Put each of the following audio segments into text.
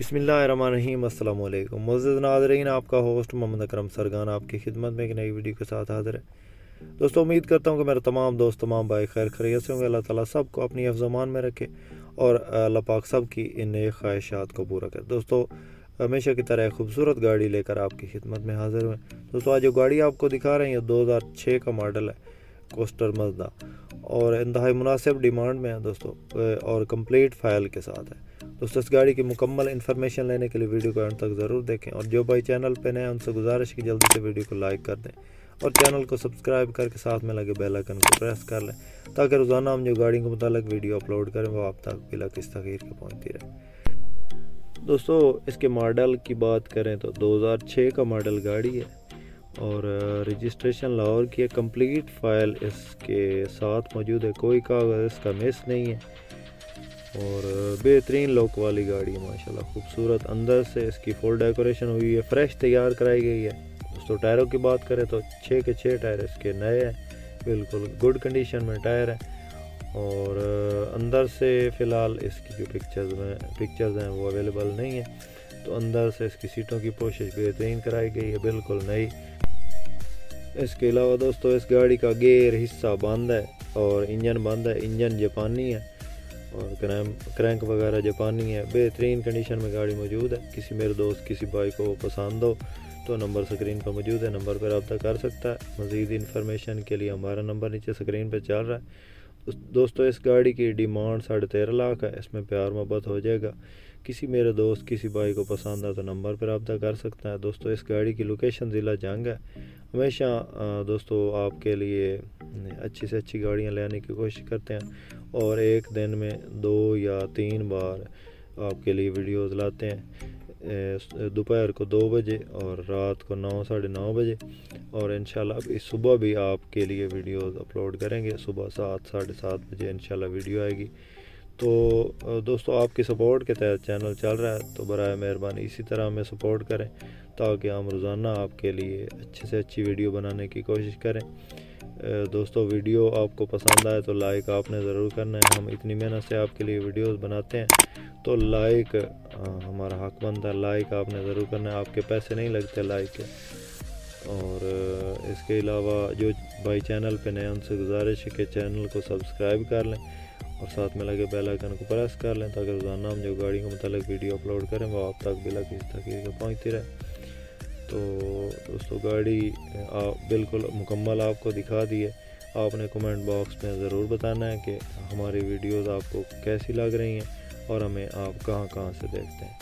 बिस्मिल्लाहिर्रहमानिर्रहीम। अस्सलाम वालेकुम मुअज़्ज़िज़ नाज़रीन, आपका होस्ट मोहम्मद अकरम सरगान आपकी खिदमत में एक नई वीडियो के साथ हाज़िर है। दोस्तों, उम्मीद करता हूँ कि मेरे तमाम दोस्त तमाम भाई खैर खैरियत से होंगे। अल्लाह ताला सबको अपनी हिफ़्ज़-ओ-अमान में रखे और अल्लाह पाक सब की इन नेक ख्वाहिशात को पूरा करे। दोस्तों, हमेशा की तरह खूबसूरत गाड़ी लेकर आपकी खिदमत में हाज़िर हुए। दोस्तों, आज जो गाड़ी आपको दिखा रहे हैं 2006 का मॉडल है, कोस्टर मज़दा, और इंतहाई मुनासिब डिमांड में है दोस्तों, और कंप्लीट फाइल के साथ है। दोस्तों, इस गाड़ी की मुकम्मल इन्फॉर्मेशन लेने के लिए वीडियो को अंत तक ज़रूर देखें, और जो भाई चैनल पे नए हैं उनसे गुजारिश की जल्दी से वीडियो को लाइक कर दें और चैनल को सब्सक्राइब करके साथ में लगे बेल आइकन को प्रेस कर लें, ताकि रोज़ाना हम जो गाड़ी के मुतालिक वीडियो अपलोड करें वो आप तक बिला किसी तग़यीर के पहुँचती रहे। दोस्तों, इसके मॉडल की बात करें तो 2006 का मॉडल गाड़ी है और रजिस्ट्रेशन लाहौर की है। कंप्लीट फाइल इसके साथ मौजूद है, कोई कागज़ इसका मिस नहीं है और बेहतरीन लुक वाली गाड़ी है माशाल्लाह। खूबसूरत अंदर से इसकी फुल डेकोरेशन हुई है, फ्रेश तैयार कराई गई है। दोस्तों, टायरों की बात करें तो 6 के 6 टायर इसके नए हैं, बिल्कुल गुड कंडीशन में टायर है। और अंदर से फ़िलहाल इसकी जो पिक्चर्स हैं वो अवेलेबल नहीं है, तो अंदर से इसकी सीटों की पोशिश बेहतरीन कराई गई है, बिल्कुल नई। इसके अलावा दोस्तों, इस गाड़ी का गेयर हिस्सा बंद है और इंजन बंद है। इंजन जापानी है और क्रैंक वगैरह जापानी है। बेहतरीन कंडीशन में गाड़ी मौजूद है। किसी मेरे दोस्त किसी भाई को पसंद हो तो नंबर स्क्रीन पर मौजूद है, नंबर पर रब्ता कर सकता है। मज़ीद इन्फॉर्मेशन के लिए हमारा नंबर नीचे स्क्रीन पर चल रहा है। दोस्तों, इस गाड़ी की डिमांड 13.5 लाख है। इसमें प्यार मोहब्बत हो जाएगा। किसी मेरे दोस्त किसी भाई को पसंद है तो नंबर पर रब्ता कर सकता है। दोस्तों, इस गाड़ी की लोकेशन ज़िला जंग है। हमेशा दोस्तों आपके लिए अच्छी से अच्छी गाड़ियाँ लाने की कोशिश करते हैं और एक दिन में 2 या 3 बार आपके लिए वीडियोज़ लाते हैं। दोपहर को 2 बजे और रात को 9 साढ़े 9 बजे, और इंशाल्लाह इस सुबह भी आपके लिए वीडियोज़ अपलोड करेंगे। सुबह 7 साढ़े 7 बजे इंशाल्लाह वीडियो आएगी। तो दोस्तों, आपकी सपोर्ट के तहत चैनल चल रहा है, तो बराए मेहरबानी इसी तरह हमें सपोर्ट करें ताकि हम रोज़ाना आपके लिए अच्छे से अच्छी वीडियो बनाने की कोशिश करें। दोस्तों, वीडियो आपको पसंद आए तो लाइक आपने ज़रूर करना है। हम इतनी मेहनत से आपके लिए वीडियोस बनाते हैं, तो लाइक हमारा हक बनता है। लाइक आपने ज़रूर करना है, आपके पैसे नहीं लगते लाइक के। और इसके अलावा जो भाई चैनल पे नए उनसे गुजारिश है कि चैनल को सब्सक्राइब कर लें और साथ में लगे बेल आइकन को प्रेस कर लें, ताकि रोज़ाना हम जो गाड़ी के मुतालिक वीडियो अपलोड करें वो आप तक बिला किसी तकलीफ के पहुँचती रहे। तो दोस्तों, गाड़ी बिल्कुल मुकम्मल आपको दिखा दी है। आपने कमेंट बॉक्स में ज़रूर बताना है कि हमारी वीडियोस आपको कैसी लग रही हैं और हमें आप कहां कहां से देखते हैं।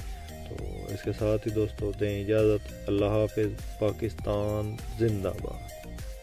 तो इसके साथ ही दोस्तों दें इजाज़त। अल्लाह हाफ़िज़। पाकिस्तान जिंदाबाद।